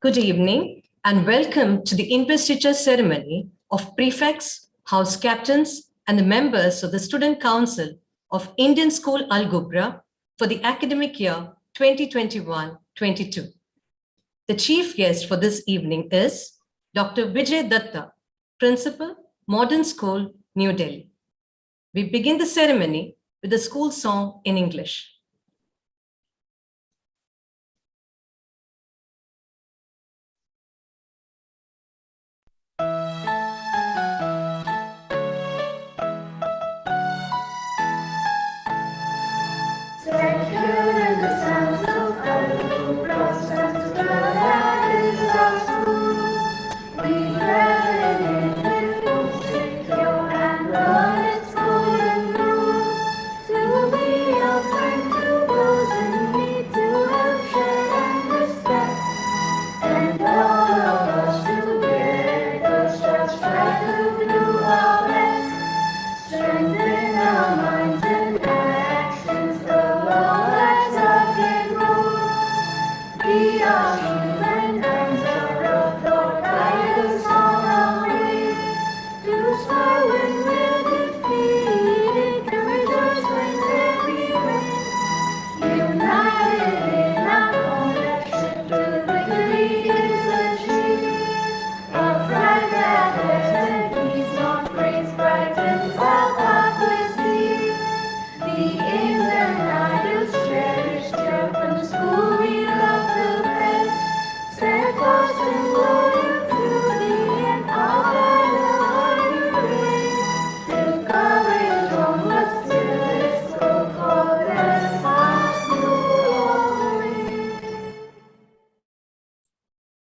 Good evening and welcome to the investiture ceremony of prefects, house captains, and the members of the Student Council of Indian School Al Gubra for the academic year 2021-22. The chief guest for this evening is Dr. Vijay Datta, Principal, Modern School, New Delhi. We begin the ceremony with the school song in English.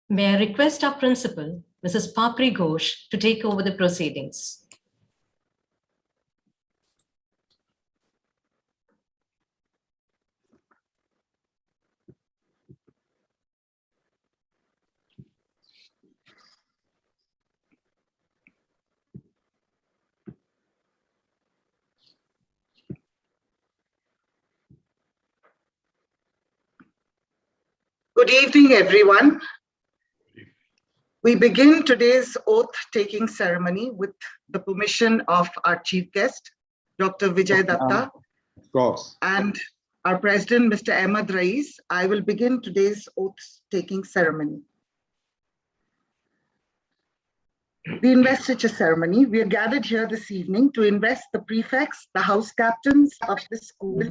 May I request our principal, Mrs. Papri Ghosh, to take over the proceedings. Good evening, everyone. We begin today's oath-taking ceremony with the permission of our chief guest, Dr. Vijay Datta, of course, and our president, Mr. Ahmed Rais. I will begin today's oath-taking ceremony. The investiture ceremony. We are gathered here this evening to invest the prefects, the house captains of the school,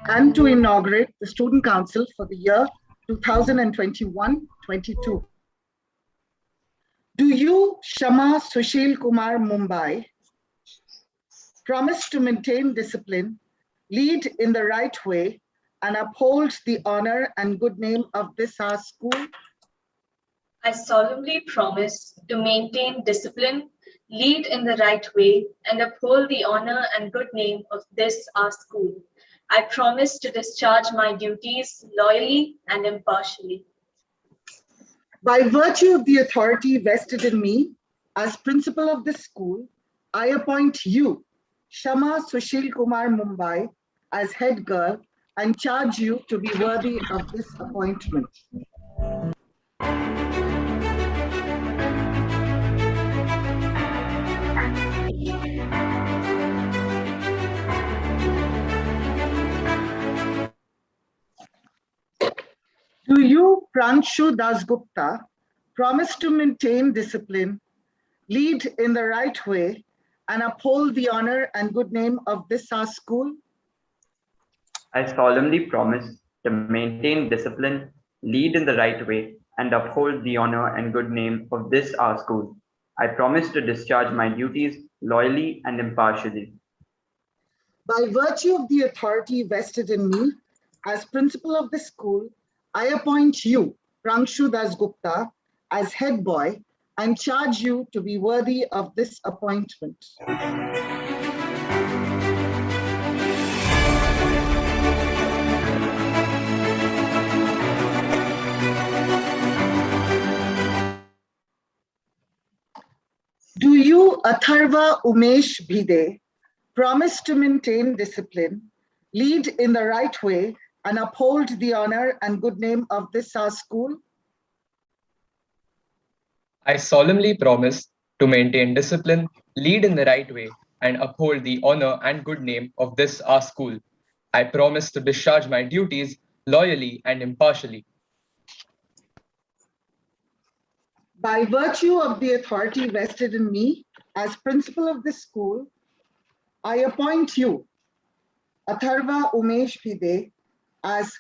and to inaugurate the student council for the year 2021-22. Do you, Shama Sushil Kumar Mumbai, promise to maintain discipline, lead in the right way, and uphold the honor and good name of this our school? I solemnly promise to maintain discipline, lead in the right way, and uphold the honor and good name of this our school. I promise to discharge my duties loyally and impartially. By virtue of the authority vested in me as principal of this school, I appoint you, Shama Sushil Kumar Mumbai, as head girl and charge you to be worthy of this appointment. Do you, Pranshu Dasgupta, promise to maintain discipline, lead in the right way, and uphold the honor and good name of this our school? I solemnly promise to maintain discipline, lead in the right way, and uphold the honor and good name of this our school. I promise to discharge my duties loyally and impartially. By virtue of the authority vested in me as principal of the school, I appoint you, Pranshu Dasgupta, as head boy and charge you to be worthy of this appointment. Do you, Atharva Umesh Bhide, promise to maintain discipline, lead in the right way, and uphold the honor and good name of this our school? I solemnly promise to maintain discipline, lead in the right way, and uphold the honor and good name of this our school. I promise to discharge my duties loyally and impartially. By virtue of the authority vested in me as principal of this school, I appoint you, Atharva Umesh Bhide, as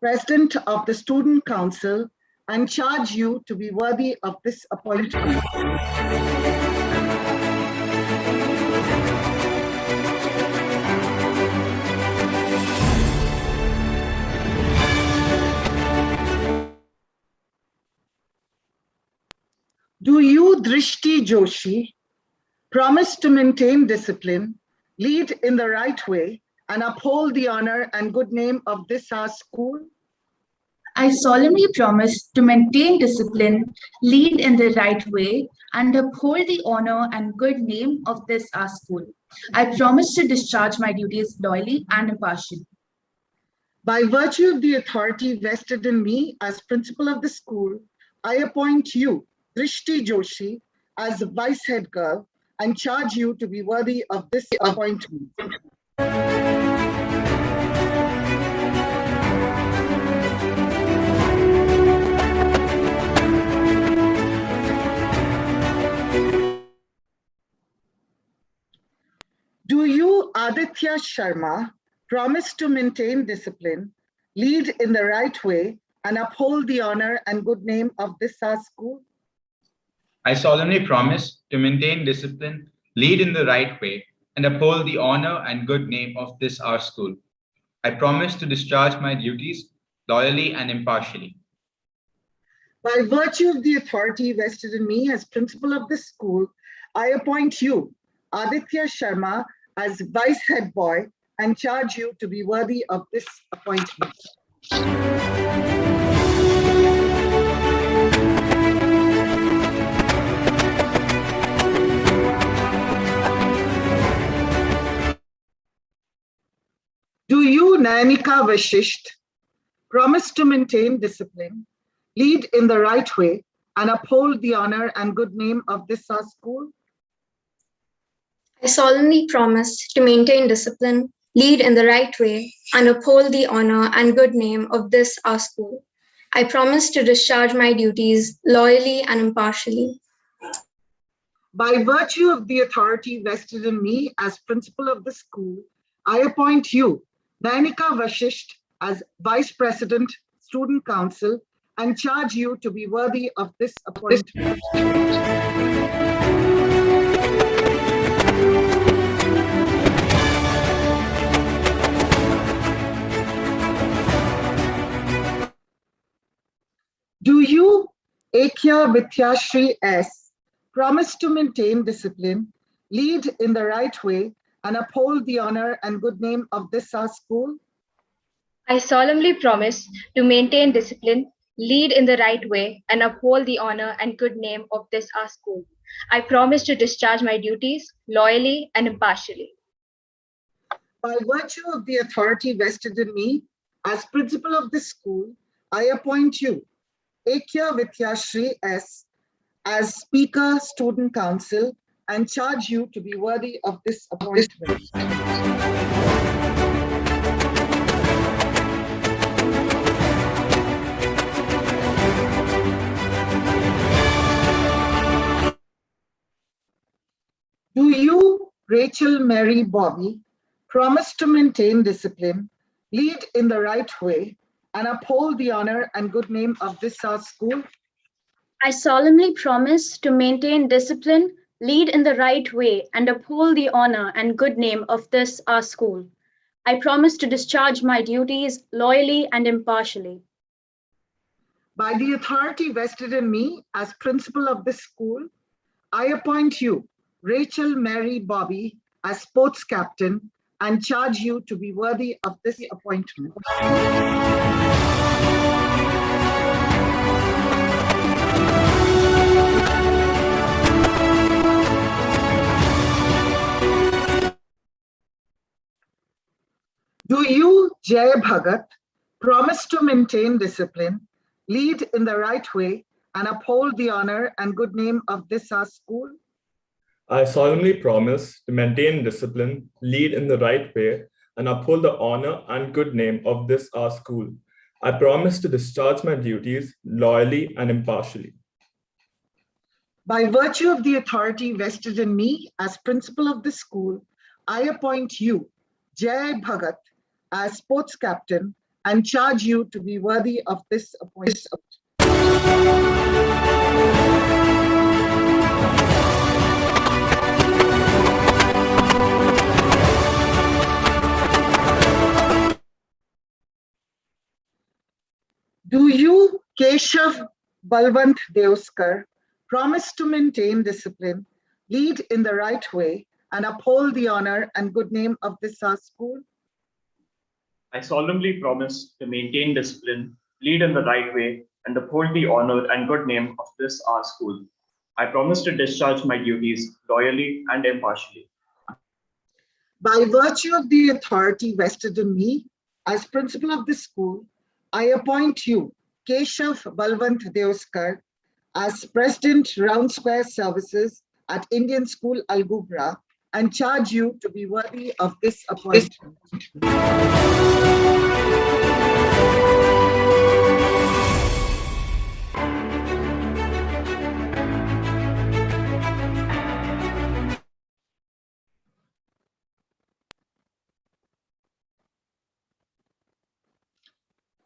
President of the Student Council and charge you to be worthy of this appointment. Do you, Drishti Joshi, promise to maintain discipline, lead in the right way, and uphold the honor and good name of this our school? I solemnly promise to maintain discipline, lead in the right way, and uphold the honor and good name of this our school. I promise to discharge my duties loyally and impartially. By virtue of the authority vested in me as principal of the school, I appoint you, Drishti Joshi, as vice head girl and charge you to be worthy of this appointment. Do you, Aditya Sharma, promise to maintain discipline, lead in the right way, and uphold the honor and good name of this our school? I solemnly promise to maintain discipline, lead in the right way, and uphold the honor and good name of this our school. I promise to discharge my duties loyally and impartially. By virtue of the authority vested in me as principal of this school, I appoint you, Aditya Sharma, as vice head boy and charge you to be worthy of this appointment. Do you, Nayanika Vashisht, promise to maintain discipline, lead in the right way, and uphold the honor and good name of this our school? I solemnly promise to maintain discipline, lead in the right way, and uphold the honor and good name of this our school. I promise to discharge my duties loyally and impartially. By virtue of the authority vested in me as principal of the school, I appoint you, Nayanika Vashisht, as Vice President, Student Council, and charge you to be worthy of this appointment. Do you, Ekya Vidyashri S, promise to maintain discipline, lead in the right way, and uphold the honor and good name of this our school? I solemnly promise to maintain discipline, lead in the right way, and uphold the honor and good name of this our school. I promise to discharge my duties loyally and impartially. By virtue of the authority vested in me as principal of this school, I appoint you, Ekya Vidyashri S, as Speaker, Student Council, and charge you to be worthy of this appointment. Do you, Rachel Mary Bobby, promise to maintain discipline, lead in the right way, and uphold the honor and good name of this our school? I solemnly promise to maintain discipline, lead in the right way, and uphold the honor and good name of this our school. I promise to discharge my duties loyally and impartially. By the authority vested in me as principal of this school, I appoint you, Rachel Mary Bobby, as sports captain and charge you to be worthy of this appointment. Do you, Jay Bhagat, promise to maintain discipline, lead in the right way, and uphold the honor and good name of this our school? I solemnly promise to maintain discipline, lead in the right way, and uphold the honor and good name of this our school. I promise to discharge my duties loyally and impartially. By virtue of the authority vested in me as principal of the school, I appoint you, Jai Bhagat, as sports captain and charge you to be worthy of this appointment. Do you, Keshav Balwant Deoskar, promise to maintain discipline, lead in the right way, and uphold the honor and good name of this our school? I solemnly promise to maintain discipline, lead in the right way, and uphold the honor and good name of this our school. I promise to discharge my duties loyally and impartially. By virtue of the authority vested in me as principal of the school, I appoint you, Keshav Balwant Deoskar, as President Round Square Services at Indian School Algubra and charge you to be worthy of this appointment.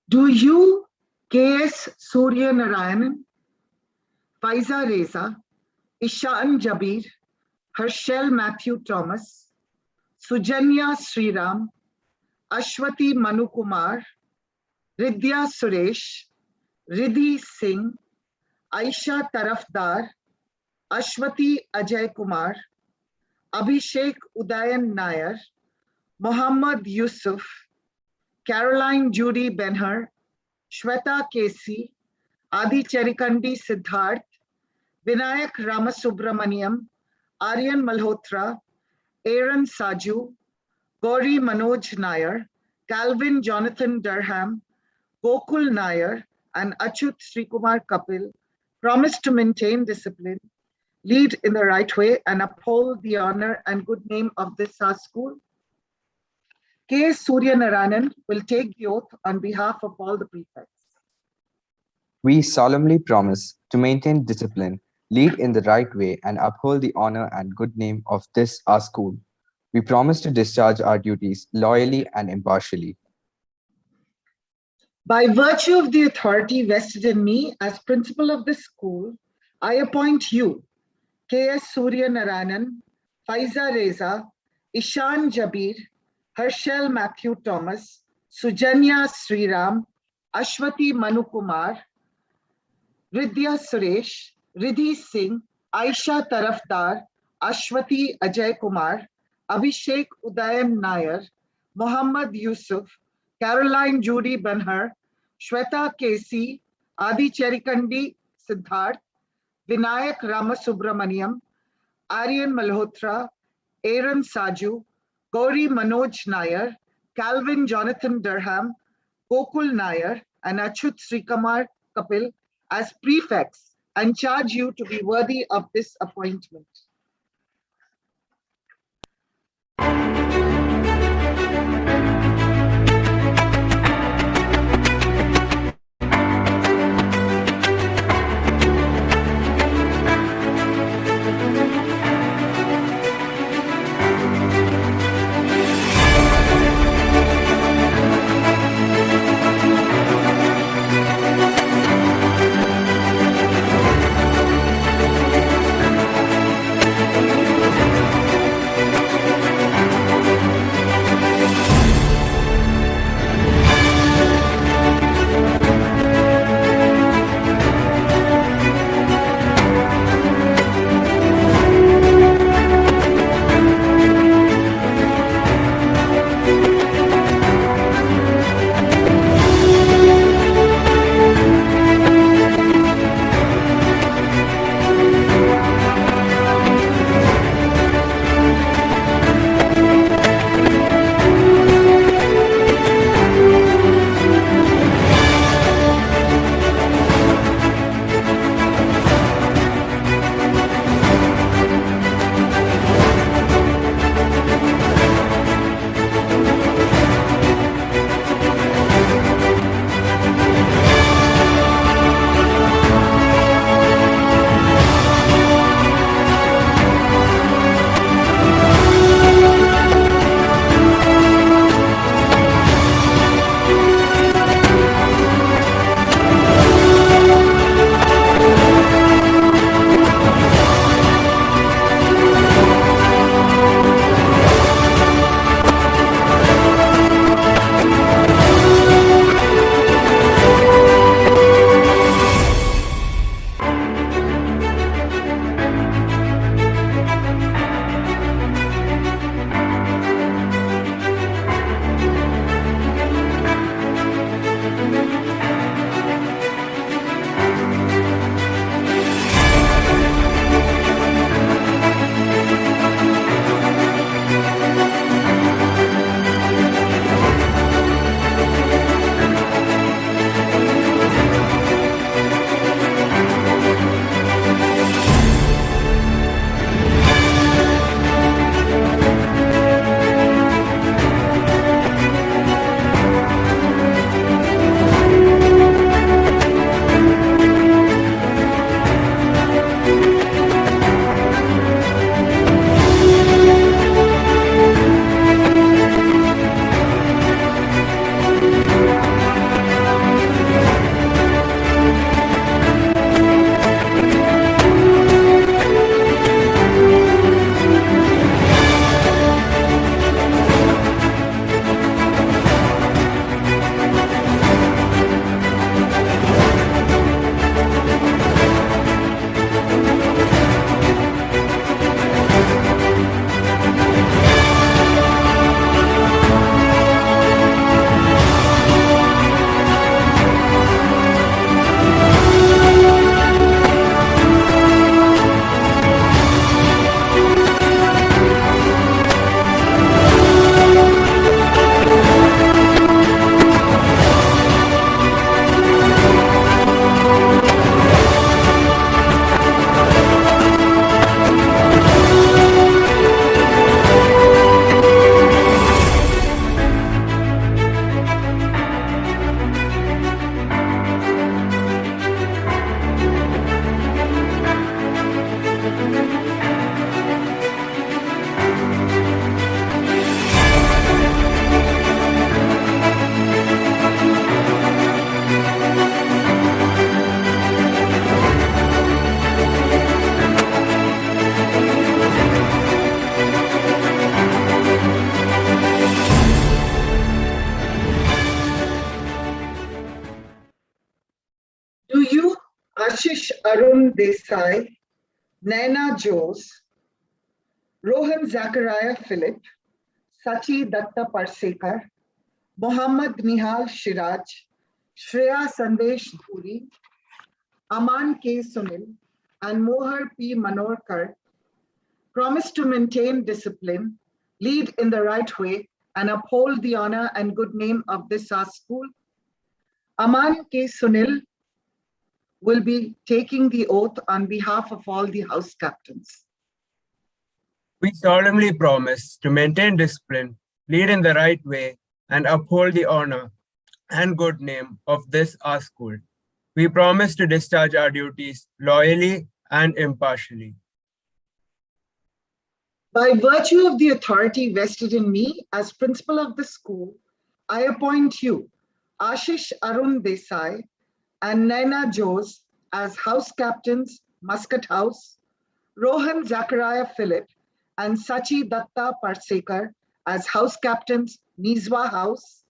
Do you, K.S. Surya Narayanan, Faiza Reza, Ishan Jabir, Herschel Matthew Thomas, Sujanya Sriram, Ashwati Manu Kumar, Ridya Suresh, Riddhi Singh, Aisha Tarafdar, Ashwati Ajay Kumar, Abhishek Udayan Nair, Mohammad Yusuf, Caroline Judy Benhar, Shweta Casey, Adi Cherikandi Siddharth, Vinayak Ramasubramaniam, Aryan Malhotra, Aaron Saju, Gauri Manoj Nair, Calvin Jonathan Durham, Gokul Nair, and Achut Srikumar Kapil promise to maintain discipline, lead in the right way, and uphold the honor and good name of this our school? K. Surya Narayanan will take the oath on behalf of all the prefects. We solemnly promise to maintain discipline, lead in the right way, and uphold the honor and good name of this our school. We promise to discharge our duties loyally and impartially. By virtue of the authority vested in me as principal of this school, I appoint you, K.S. Surya Narayanan, Faiza Reza, Ishan Jabir, Herschel Matthew Thomas, Sujanya Sriram, Ashwati Manu Kumar, Ridya Suresh, Riddhi Singh, Aisha Tarafdar, Ashwati Ajay Kumar, Abhishek Udayan Nair, Mohammad Yusuf, Caroline Judy Benhar, Shweta Casey, Adi Cherikandi Siddharth, Vinayak Ramasubramaniam, Aryan Malhotra, Aaron Saju, Gauri Manoj Nair, Calvin Jonathan Durham, Gokul Nair, and Achut Srikumar Kapil as prefects and charge you to be worthy of this appointment. Ashish Arun Desai, Naina Jose, Rohan Zachariah Philip, Sachi Datta Parsekar, Mohammad Nihal Shiraj, Shreya Sandesh Dhuri, Aman K. Sunil, and Mohar P. Manorkar promise to maintain discipline, lead in the right way, and uphold the honor and good name of this our school. Aman K. Sunil will be taking the oath on behalf of all the house captains. We solemnly promise to maintain discipline, lead in the right way, and uphold the honor and good name of this our school. We promise to discharge our duties loyally and impartially. By virtue of the authority vested in me as principal of the school, I appoint you, Ashish Arun Desai and Naina Jose, as house captains, Muscat House, Rohan Zachariah Philip and Sachi Datta Parsekar as house captains, Nizwa House,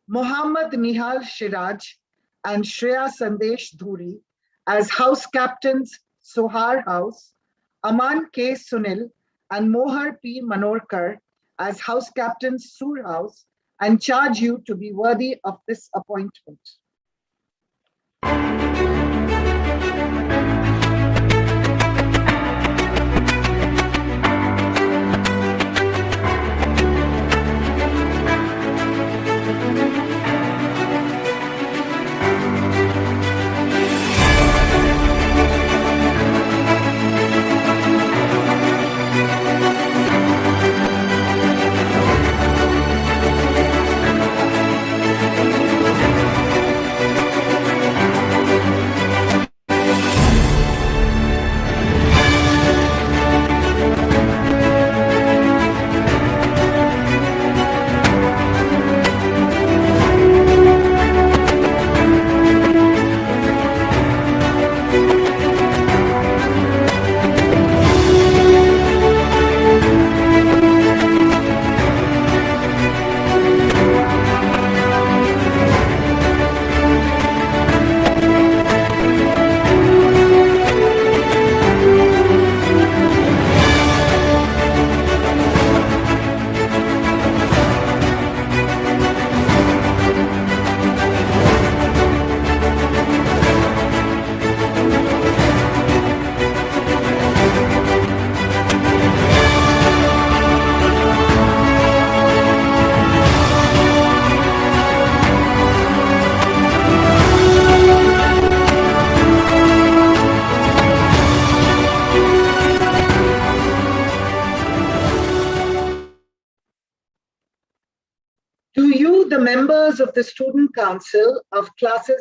Mohammad Nihal Shiraj and Shreya Sandesh Dhuri as house captains, Sohar House, Aman K. Sunil and Mohar P. Manorkar as house captains, Sur House, and charge you to be worthy of this appointment. Do you, the members of the Student Council of classes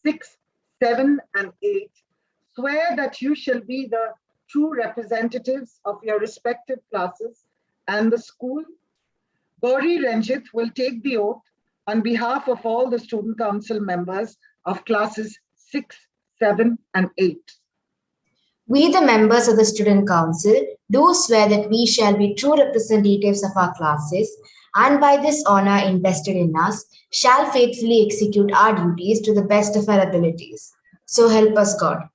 6, 7, and 8, swear that you shall be the true representatives of your respective classes and the school? Gauri Ranjit will take the oath on behalf of all the Student Council members of classes 6, 7, and 8. We, the members of the Student Council, do swear that we shall be true representatives of our classes and by this honor invested in us, shall faithfully execute our duties to the best of our abilities. So help us God.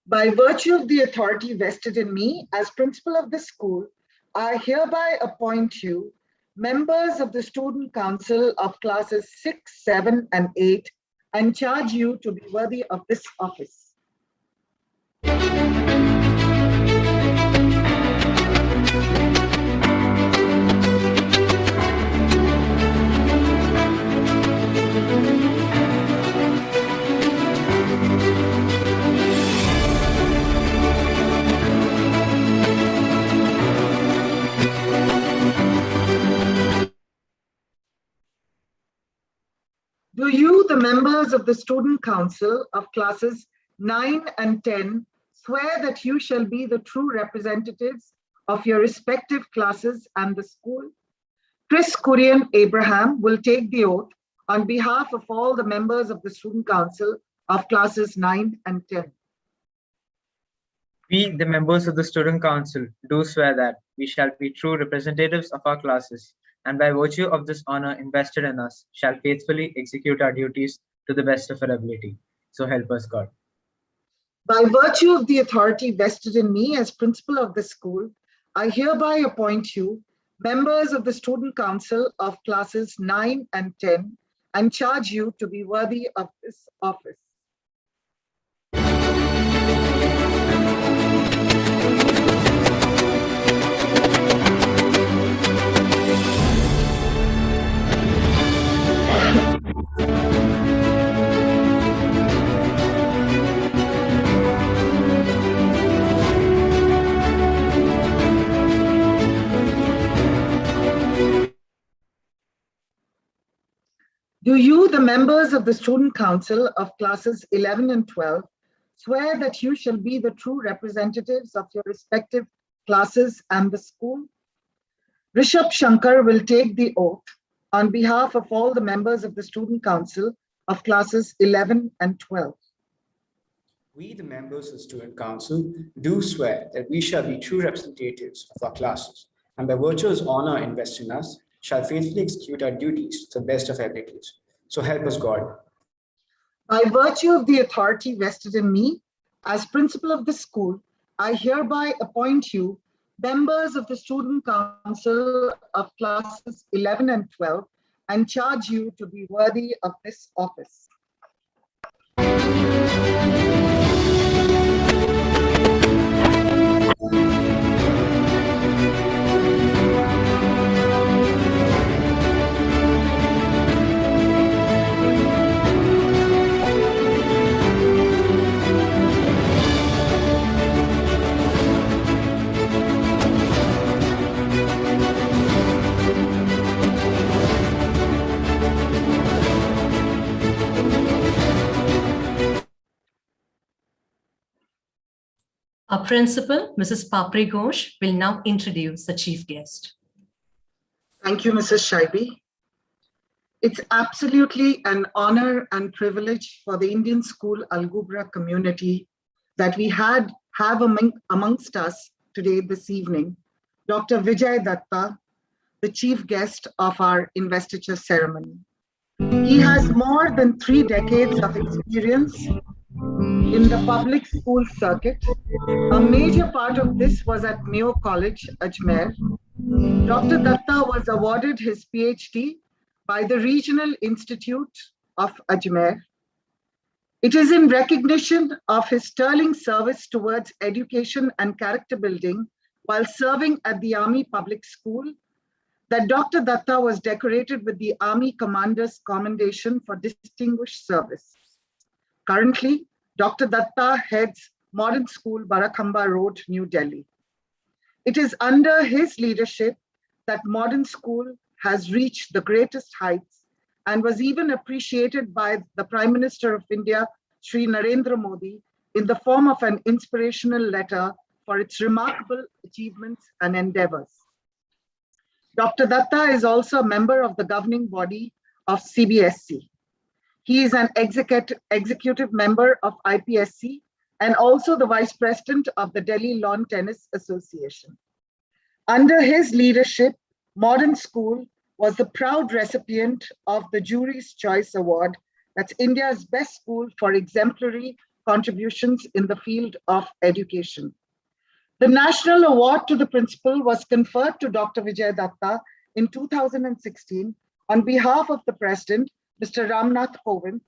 By virtue of the authority vested in me as principal of the school, I hereby appoint you members of the Student Council of classes 6, 7, and 8 and charge you to be worthy of this office. Do you, the members of the Student Council of classes 9 and 10, swear that you shall be the true representatives of your respective classes and the school? Chris Kurian Abraham will take the oath on behalf of all the members of the Student Council of classes 9 and 10. We, the members of the Student Council, do swear that we shall be true representatives of our classes, and by virtue of this honor invested in us, shall faithfully execute our duties to the best of our ability. So help us God. By virtue of the authority vested in me as principal of the school, I hereby appoint you members of the Student Council of classes 9 and 10 and charge you to be worthy of this office. Do you, the members of the Student Council of classes 11 and 12, swear that you shall be the true representatives of your respective classes and the school? Rishabh Shankar will take the oath on behalf of all the members of the Student Council of classes 11 and 12. We, the members of the Student Council, do swear that we shall be true representatives of our classes, and by virtue of honor invested in us, shall faithfully execute our duties to the best of our abilities. So help us God. By virtue of the authority vested in me, as principal of the school, I hereby appoint you members of the Student Council of classes 11 and 12 and charge you to be worthy of this office. Our principal, Mrs. Papri Ghosh, will now introduce the chief guest. Thank you, Mrs. Shaibi. It's absolutely an honor and privilege for the Indian School Algubra community that we have amongst us today this evening, Dr. Vijay Datta, the chief guest of our investiture ceremony. He has more than 3 decades of experience in the public school circuit. A major part of this was at Mayo College, Ajmer. Dr. Datta was awarded his PhD by the Regional Institute of Ajmer. It is in recognition of his sterling service towards education and character building while serving at the Army Public School that Dr. Datta was decorated with the Army Commander's Commendation for Distinguished Service. Currently, Dr. Datta heads Modern School, Barakhamba Road, New Delhi. It is under his leadership that Modern School has reached the greatest heights and was even appreciated by the Prime Minister of India, Shri Narendra Modi, in the form of an inspirational letter for its remarkable achievements and endeavors. Dr. Datta is also a member of the governing body of CBSE. He is an executive member of IPSC and also the Vice President of the Delhi Lawn Tennis Association. Under his leadership, Modern School was the proud recipient of the Jury's Choice Award, that's India's best school for exemplary contributions in the field of education. The National Award to the Principal was conferred to Dr. Vijay Datta in 2016 on behalf of the President, Mr. Ramnath Kovind,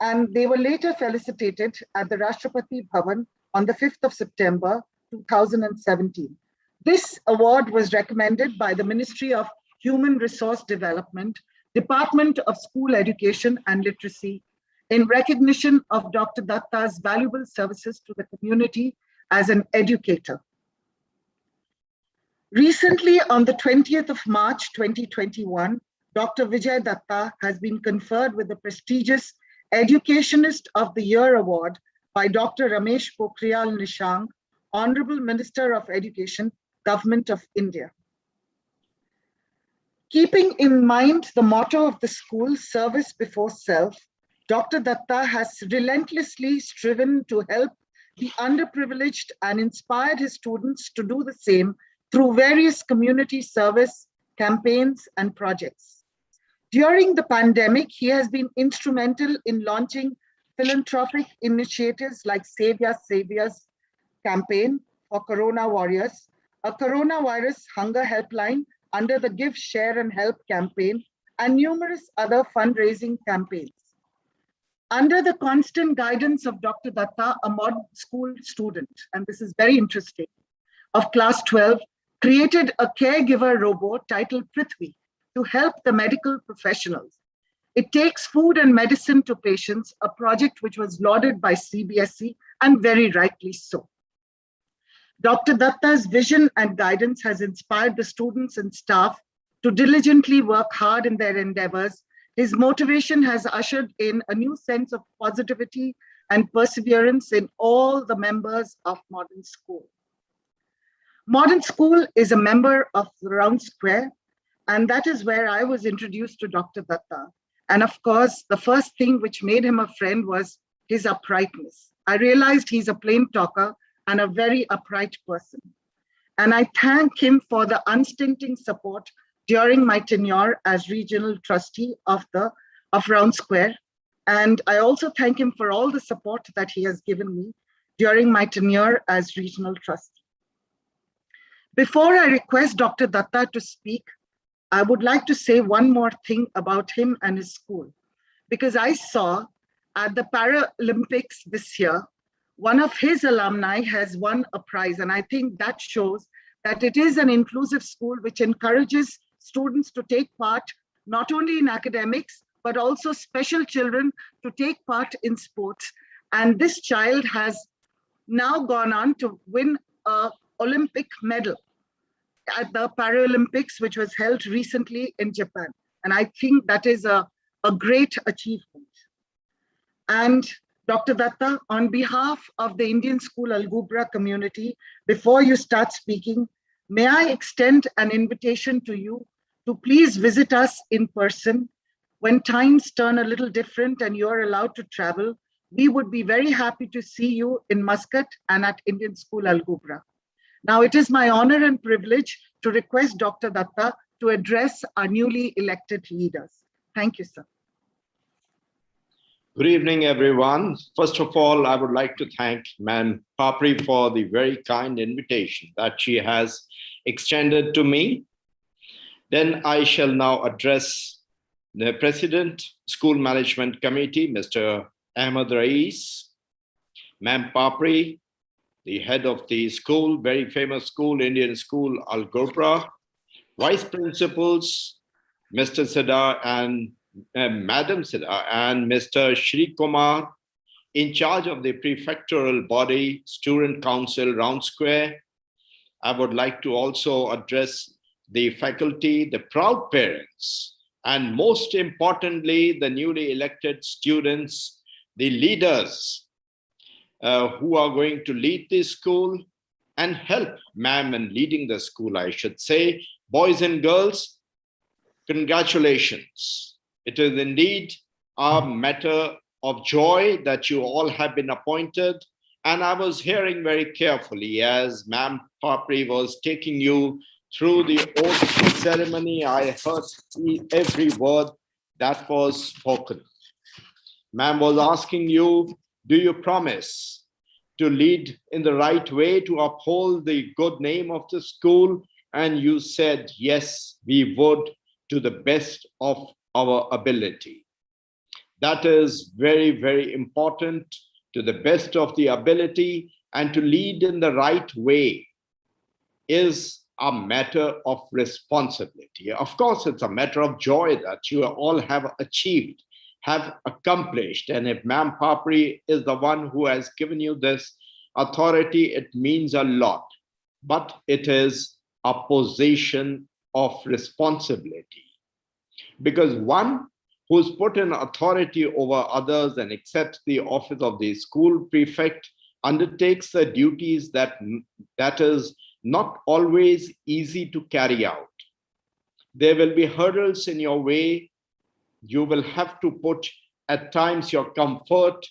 and they were later felicitated at the Rashtrapati Bhavan on the 5th of September 2017. This award was recommended by the Ministry of Human Resource Development, Department of School Education and Literacy, in recognition of Dr. Datta's valuable services to the community as an educator. Recently, on the 20th of March 2021, Dr. Vijay Datta has been conferred with the prestigious Educationist of the Year Award by Dr. Ramesh Pokhriyal Nishank, Honorable Minister of Education, Government of India. Keeping in mind the motto of the school, service before self, Dr. Datta has relentlessly striven to help the underprivileged and inspired his students to do the same through various community service campaigns and projects. During the pandemic, he has been instrumental in launching philanthropic initiatives like Saviors campaign for Corona Warriors, a coronavirus hunger helpline under the Give, Share and Help campaign, and numerous other fundraising campaigns. Under the constant guidance of Dr. Datta, a modern school student, and this is very interesting, of class 12, created a caregiver robot titled Prithvi to help the medical professionals. It takes food and medicine to patients, a project which was lauded by CBSE, and very rightly so. Dr. Datta's vision and guidance has inspired the students and staff to diligently work hard in their endeavors. His motivation has ushered in a new sense of positivity and perseverance in all the members of Modern School. Modern School is a member of the Round Square, and that is where I was introduced to Dr. Datta. And of course, the first thing which made him a friend was his uprightness. I realized he's a plain talker and a very upright person. And I thank him for the unstinting support during my tenure as regional trustee of Round Square. And I also thank him for all the support that he has given me during my tenure as regional trustee. Before I request Dr. Datta to speak, I would like to say one more thing about him and his school, because I saw at the Paralympics this year, one of his alumni has won a prize. And I think that shows that it is an inclusive school which encourages students to take part not only in academics, but also special children to take part in sports. And this child has now gone on to win an Olympic medal at the Paralympics, which was held recently in Japan. And I think that is a great achievement. And Dr. Datta, on behalf of the Indian School Al-Gubra community, before you start speaking, may I extend an invitation to you to please visit us in person. When times turn a little different and you're allowed to travel, we would be very happy to see you in Muscat and at Indian School Al-Gubra. Now, it is my honor and privilege to request Dr. Datta to address our newly elected leaders. Thank you, sir. Good evening, everyone. First of all, I would like to thank Ma'am Papri for the very kind invitation that she has extended to me. Then I shall now address the President, School Management Committee, Mr. Ahmed Rais, Ma'am Papri, the head of the school, very famous school, Indian School Al-Gubra, Vice Principals, Mr. Sadar and Madam Sadar and Mr. Shri Kumar, in charge of the prefectural body, Student Council Round Square. I would like to also address the faculty, the proud parents, and most importantly, the newly elected students, the leaders who are going to lead this school and help ma'am in leading the school, I should say. Boys and girls, congratulations. It is indeed a matter of joy that you all have been appointed. And I was hearing very carefully as Ma'am Papri was taking you through the oath ceremony. I heard every word that was spoken. Ma'am was asking you, do you promise to lead in the right way, to uphold the good name of the school? And you said, yes, we would, to the best of our ability. That is very, very important, to the best of the ability, and to lead in the right way is a matter of responsibility. Of course, it's a matter of joy that you all have achieved, have accomplished. And if Ma'am Papri is the one who has given you this authority, it means a lot. But it is a position of responsibility. Because one who's put in authority over others and accepts the office of the school prefect undertakes the duties that is not always easy to carry out. There will be hurdles in your way. You will have to put at times your comfort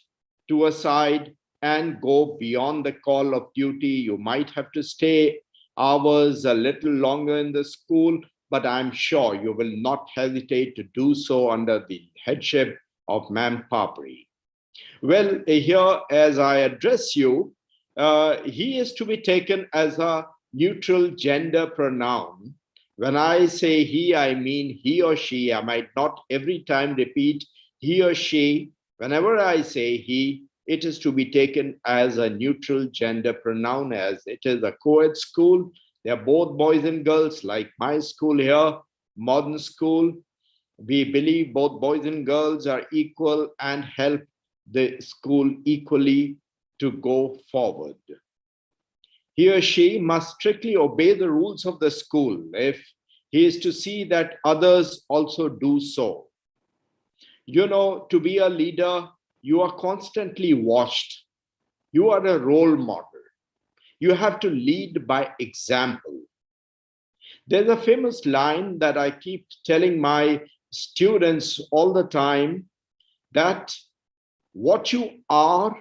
to a side and go beyond the call of duty. You might have to stay hours a little longer in the school, but I'm sure you will not hesitate to do so under the headship of Ma'am Papri. Well, here, as I address you, he is to be taken as a neutral gender pronoun. When I say he, I mean he or she. I might not every time repeat he or she. Whenever I say he, it is to be taken as a neutral gender pronoun, as it is a co-ed school. They are both boys and girls, like my school here, modern school. We believe both boys and girls are equal and help the school equally to go forward. He or she must strictly obey the rules of the school if he is to see that others also do so. You know, to be a leader, you are constantly watched. You are a role model. You have to lead by example. There's a famous line that I keep telling my students all the time, that what you are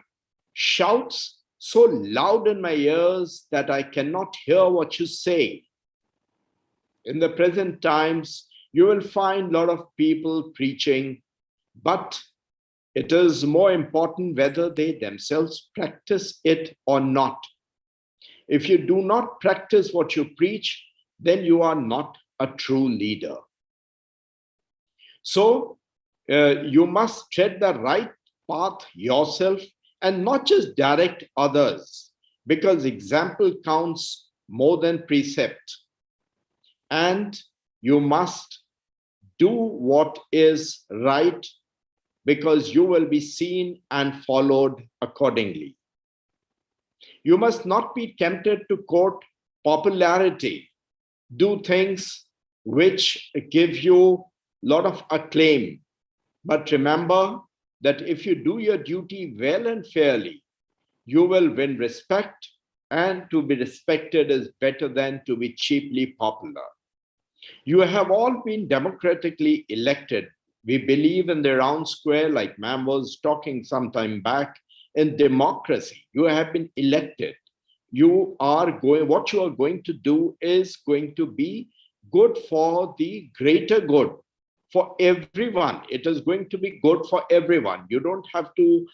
shouts so loud in my ears that I cannot hear what you say. In the present times, you will find a lot of people preaching, but it is more important whether they themselves practice it or not. If you do not practice what you preach, then you are not a true leader. So you must tread the right path yourself and not just direct others, because example counts more than precept. And you must do what is right, because you will be seen and followed accordingly. You must not be tempted to court popularity. Do things which give you a lot of acclaim. But remember that if you do your duty well and fairly, you will win respect, and to be respected is better than to be cheaply popular. You have all been democratically elected. We believe in the round square, like Ma'am was talking some time back, in democracy. You have been elected. What you are going to do is going to be good for the greater good, for everyone. It is going to be good for everyone. You don't have to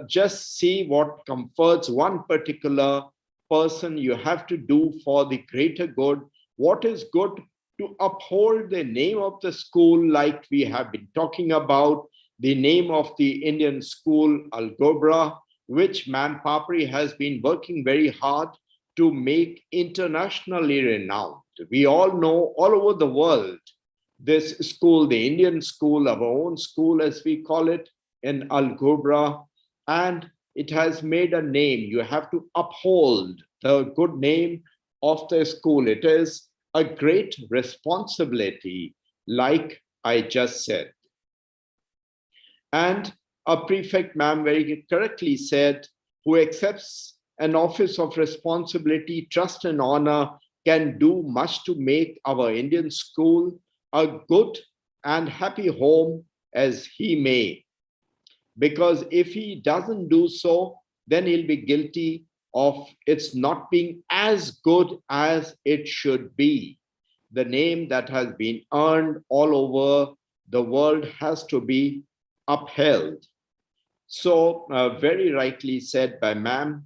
just see what comforts one particular person. You have to do for the greater good what is good, to uphold the name of the school, like we have been talking about, the name of the Indian school, Al Gobra, which Ma'am Papri has been working very hard to make internationally renowned. We all know all over the world this school, the Indian school, our own school as we call it, in Al Gobra, and it has made a name. You have to uphold the good name of the school. It is a great responsibility, like I just said. And a prefect, ma'am, very correctly said, who accepts an office of responsibility, trust, and honor can do much to make our Indian school a good and happy home as he may. Because if he doesn't do so, then he'll be guilty of its not being as good as it should be. The name that has been earned all over the world has to be upheld. So very rightly said by ma'am,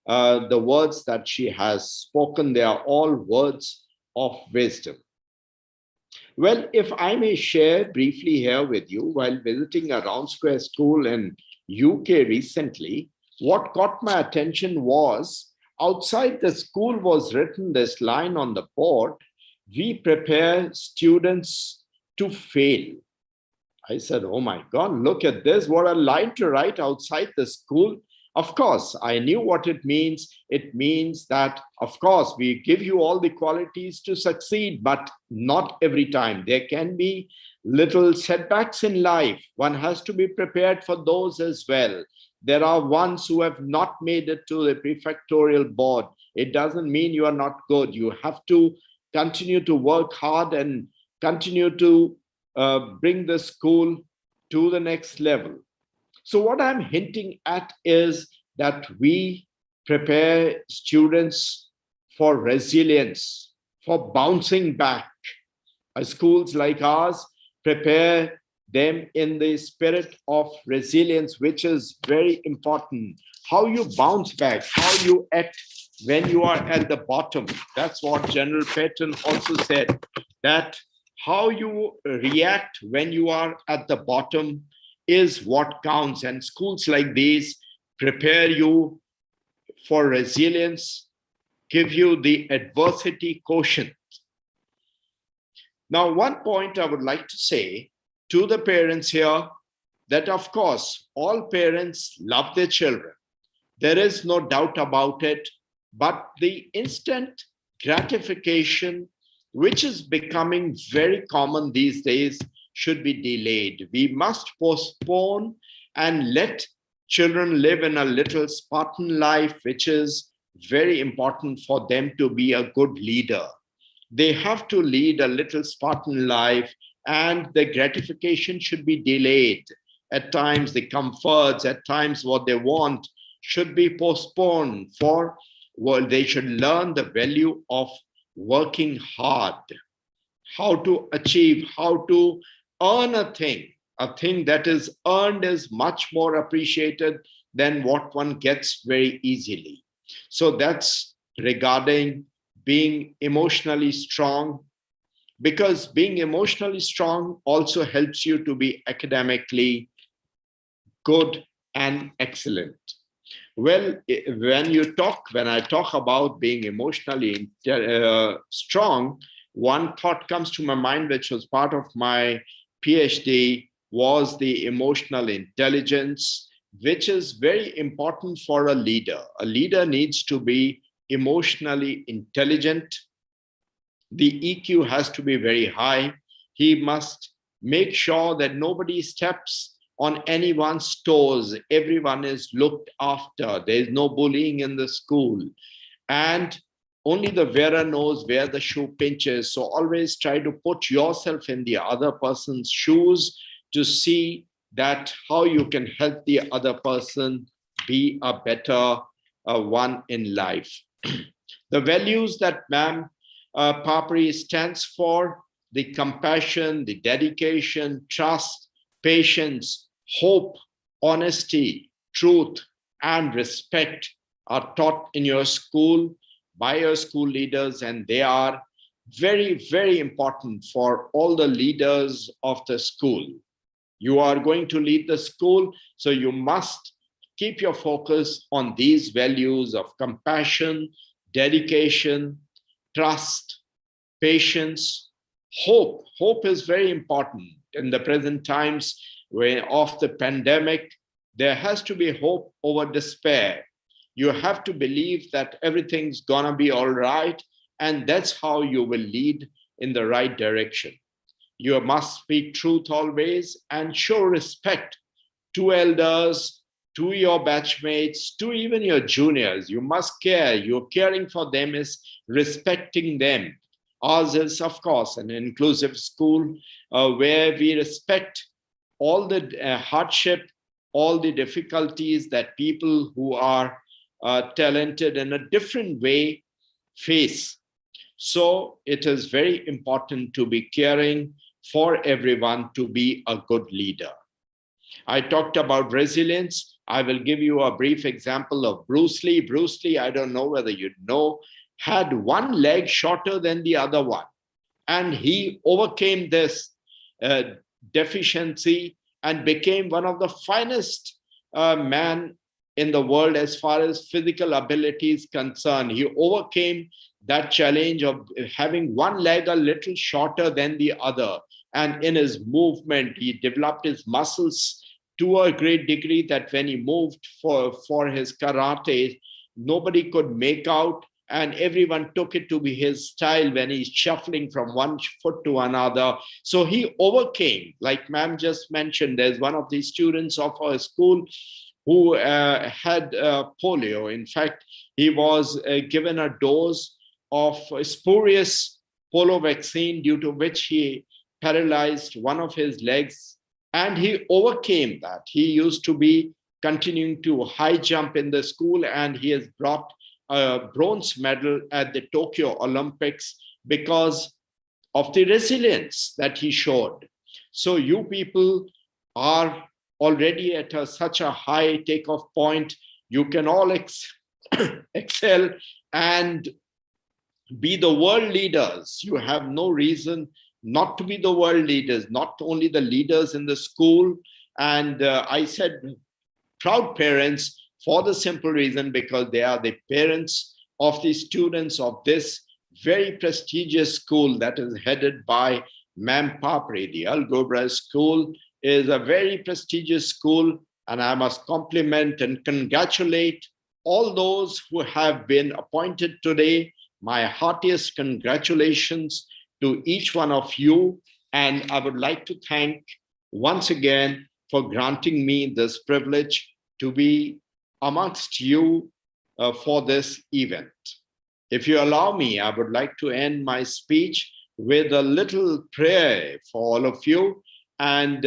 the words that she has spoken, they are all words of wisdom. Well, if I may share briefly here with you, while visiting a Round Square school in UK recently, what caught my attention was, outside the school was written this line on the board: we prepare students to fail. I said, oh my God, look at this. What a line to write outside the school. Of course, I knew what it means. It means that, of course, we give you all the qualities to succeed, but not every time. There can be little setbacks in life. One has to be prepared for those as well. There are ones who have not made it to the prefectorial board. It doesn't mean you are not good. You have to continue to work hard and continue to bring the school to the next level. So what I'm hinting at is that we prepare students for resilience, for bouncing back. Schools like ours prepare them in the spirit of resilience, which is very important. How you bounce back, how you act when you are at the bottom. That's what General Patton also said, that how you react when you are at the bottom is what counts. And schools like these prepare you for resilience, give you the adversity quotient. Now, one point I would like to say to the parents here, that of course, all parents love their children. There is no doubt about it, but the instant gratification, which is becoming very common these days, should be delayed. We must postpone and let children live in a little Spartan life, which is very important for them to be a good leader. They have to lead a little Spartan life, and the gratification should be delayed. At times, the comforts, at times, what they want should be postponed for, well, they should learn the value of working hard, how to achieve, how to earn a thing that is earned is much more appreciated than what one gets very easily. So that's regarding being emotionally strong, because being emotionally strong also helps you to be academically good and excellent. Well, when I talk about being emotionally strong, one thought comes to my mind, which was part of my PhD, was the emotional intelligence, which is very important for a leader. A leader needs to be emotionally intelligent. The EQ has to be very high. He must make sure that nobody steps on anyone's toes. Everyone is looked after. There is no bullying in the school. And only the wearer knows where the shoe pinches. So always try to put yourself in the other person's shoes to see that how you can help the other person be a better one in life. The values that Ma'am Papri stands for, the compassion, the dedication, trust, patience, hope, honesty, truth, and respect are taught in your school by your school leaders, and they are very, very important for all the leaders of the school. You are going to lead the school, so you must keep your focus on these values of compassion, dedication, trust, patience, hope. Hope is very important. In the present times of the pandemic, there has to be hope over despair. You have to believe that everything's gonna be all right, and that's how you will lead in the right direction. You must speak truth always and show respect to elders, to your batchmates, to even your juniors. You must care. Your caring for them is respecting them. Ours is, of course, an inclusive school where we respect all the hardship, all the difficulties that people who are talented in a different way face. So it is very important to be caring for everyone to be a good leader. I talked about resilience. I will give you a brief example of Bruce Lee. Bruce Lee, I don't know whether you know, had one leg shorter than the other one. And he overcame this deficiency and became one of the finest men in the world as far as physical ability is concerned. He overcame that challenge of having one leg a little shorter than the other. And in his movement, he developed his muscles to a great degree that when he moved for his karate, nobody could make out, and everyone took it to be his style when he's shuffling from one foot to another. So he overcame, like ma'am just mentioned, there's one of the students of our school who had polio. In fact, he was given a dose of spurious polio vaccine, due to which he paralyzed one of his legs, and he overcame that. He used to be continuing to high jump in the school, and he has brought a bronze medal at the Tokyo Olympics because of the resilience that he showed. So you people are already at such a high takeoff point. You can all excel and be the world leaders. You have no reason not to be the world leaders, not only the leaders in the school. And I said proud parents for the simple reason because they are the parents of the students of this very prestigious school that is headed by Ma'am Papri. The Al Gobra School is a very prestigious school, and I must compliment and congratulate all those who have been appointed today. My heartiest congratulations to each one of you, and I would like to thank once again for granting me this privilege to be amongst you for this event. If you allow me, I would like to end my speech with a little prayer for all of you. And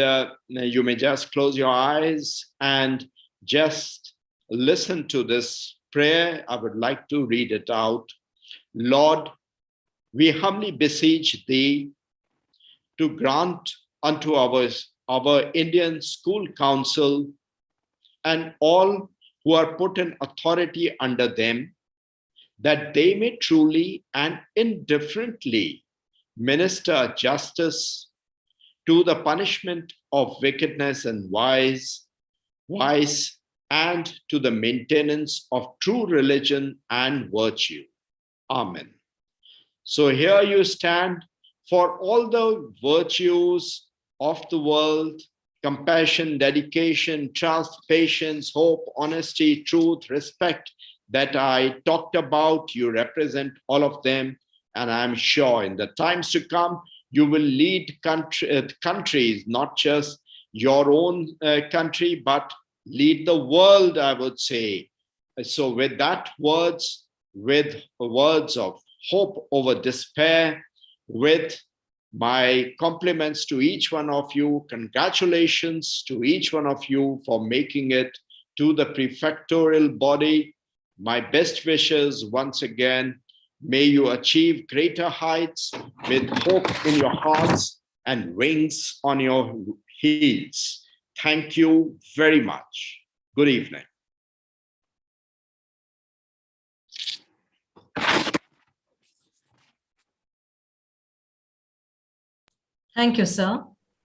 you may just close your eyes and just listen to this prayer. I would like to read it out. Lord, we humbly beseech thee to grant unto our Indian School Council and all who are put in authority under them, that they may truly and indifferently minister justice to the punishment of wickedness and vice, and to the maintenance of true religion and virtue. Amen. So here you stand for all the virtues of the world: compassion, dedication, trust, patience, hope, honesty, truth, respect that I talked about. You represent all of them. And I'm sure in the times to come, you will lead countries, not just your own country, but lead the world, I would say. So with that words, with words of hope over despair, with my compliments to each one of you, congratulations to each one of you for making it to the prefectorial body. My best wishes once again. May you achieve greater heights with hope in your hearts and wings on your heels. Thank you very much. Good evening. Thank you, sir.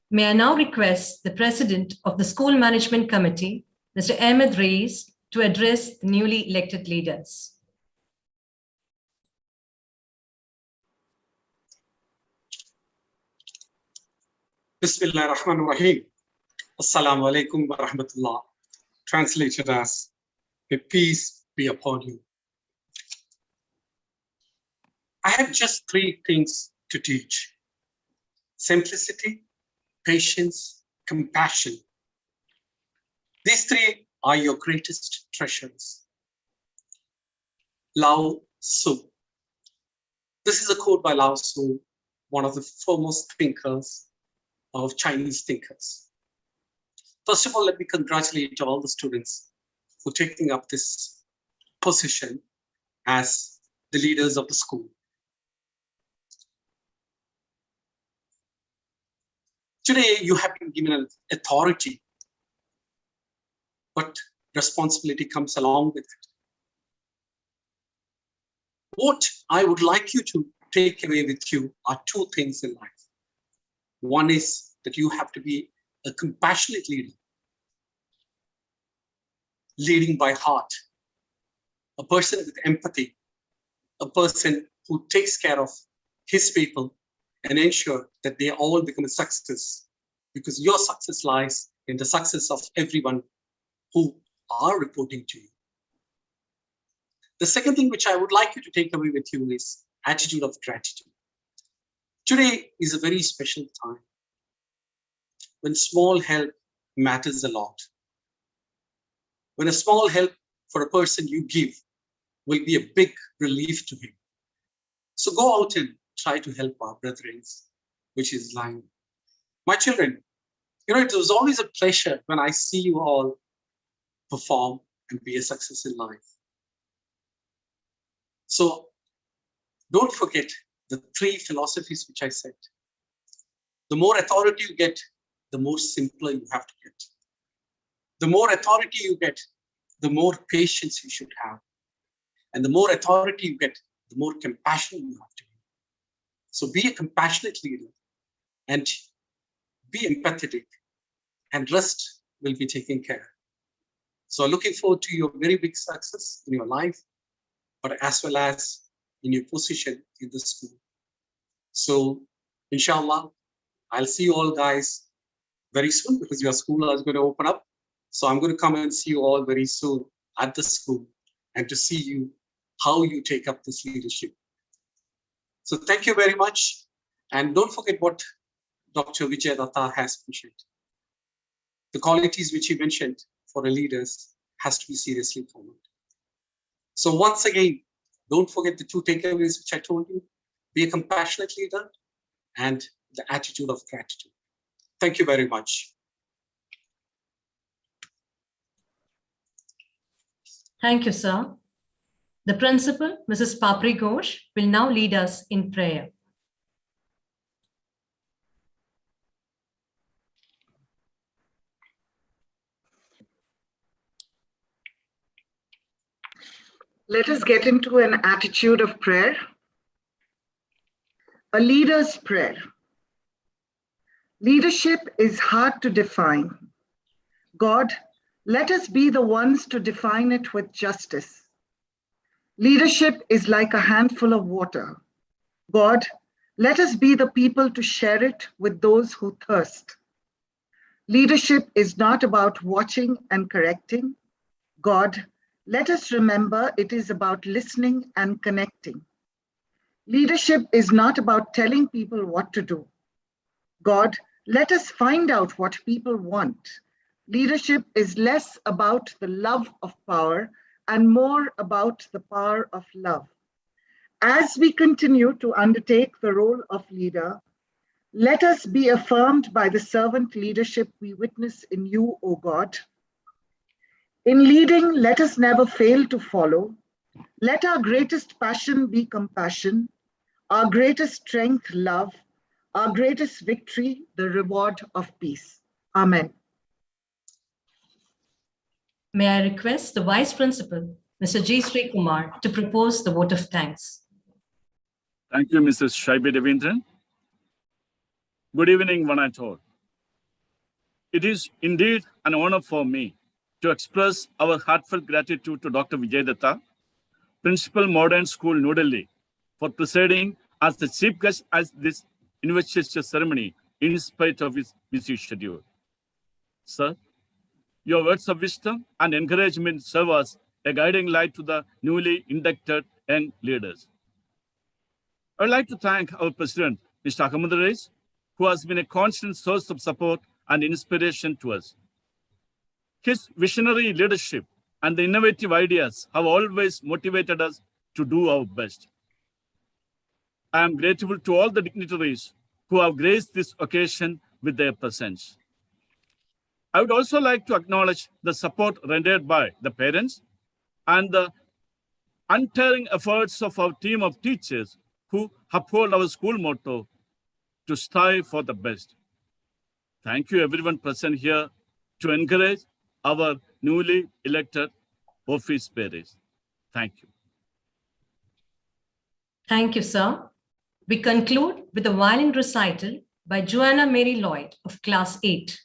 May I now request the President of the School Management Committee, Mr. Ahmed Reis, to address the newly elected leaders. Bismillah ar-Rahman ar-Rahim. Assalamu alaikum wa rahmatullah. Translated as, may peace be upon you. I have just three things to teach: simplicity, patience, compassion. These three are your greatest treasures. Lao Tzu. This is a quote by Lao Tzu, one of the foremost thinkers of Chinese thinkers. First of all, let me congratulate all the students for taking up this position as the leaders of the school. Today, you have been given an authority, but responsibility comes along with it. What I would like you to take away with you are two things in life. One is that you have to be a compassionate leader, leading by heart, a person with empathy, a person who takes care of his people and ensure that they all become a success, because your success lies in the success of everyone who are reporting to you. The second thing which I would like you to take away with you is attitude of gratitude. Today is a very special time when small help matters a lot. When a small help for a person you give will be a big relief to him. So go out and try to help our brethren, which is lying. My children, it was always a pleasure when I see you all perform and be a success in life. So don't forget the three philosophies which I said. The more authority you get, the more simpler you have to get. The more authority you get, the more patience you should have. And the more authority you get, the more compassionate you have to be. So be a compassionate leader and be empathetic, and rest will be taken care. So looking forward to your very big success in your life, but as well as in your position in the school. So inshallah, I'll see you all guys very soon because your school is going to open up. So I'm going to come and see you all very soon at the school and to see you how you take up this leadership. So thank you very much. And don't forget what Dr. Vijay Datta has mentioned. The qualities which he mentioned for the leaders has to be seriously followed. So once again, don't forget the two takeaways which I told you. Be a compassionate leader and the attitude of gratitude. Thank you very much. Thank you, sir. The principal, Mrs. Papri Ghosh, will now lead us in prayer. Let us get into an attitude of prayer. A leader's prayer. Leadership is hard to define. God, let us be the ones to define it with justice. Leadership is like a handful of water. God, let us be the people to share it with those who thirst. Leadership is not about watching and correcting. God, let us remember it is about listening and connecting. Leadership is not about telling people what to do. God, let us find out what people want. Leadership is less about the love of power and more about the power of love. As we continue to undertake the role of leader, let us be affirmed by the servant leadership we witness in you, O God. In leading, let us never fail to follow. Let our greatest passion be compassion, our greatest strength, love, our greatest victory, the reward of peace. Amen. May I request the Vice Principal, Mr. G. Sri Kumar, to propose the vote of thanks. Thank you, Mrs. Shaibi Devendran. Good evening, one and all. It is indeed an honor for me to express our heartfelt gratitude to Dr. Vijay Datta, Principal Modern School, New Delhi, for presiding as the chief guest at this investiture ceremony in spite of his busy schedule. Sir, your words of wisdom and encouragement serve as a guiding light to the newly inducted young leaders. I would like to thank our President, Mr. Ahmed Reis, who has been a constant source of support and inspiration to us. His visionary leadership and the innovative ideas have always motivated us to do our best. I am grateful to all the dignitaries who have graced this occasion with their presence. I would also like to acknowledge the support rendered by the parents and the untiring efforts of our team of teachers who uphold our school motto to strive for the best. Thank you everyone present here to encourage our newly elected office bearers. Thank you. Thank you, sir. We conclude with a violin recital by Joanna Mary Lloyd of Class 8.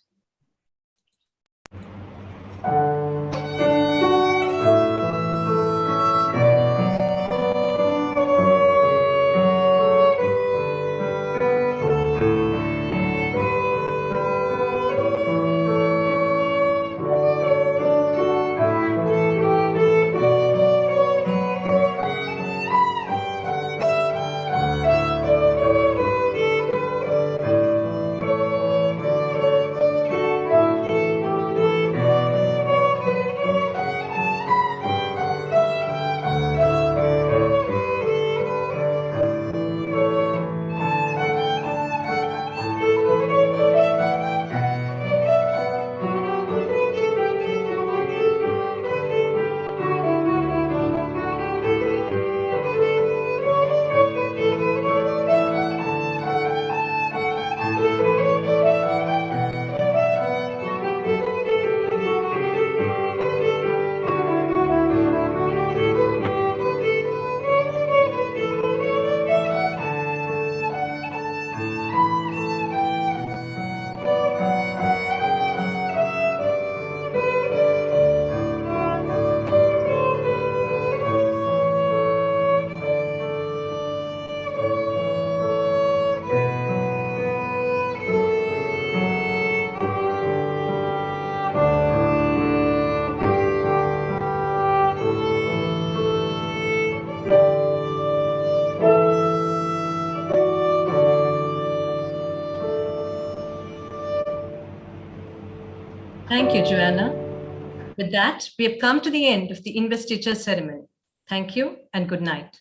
Thank you, Joanna. With that, we have come to the end of the investiture ceremony. Thank you and good night.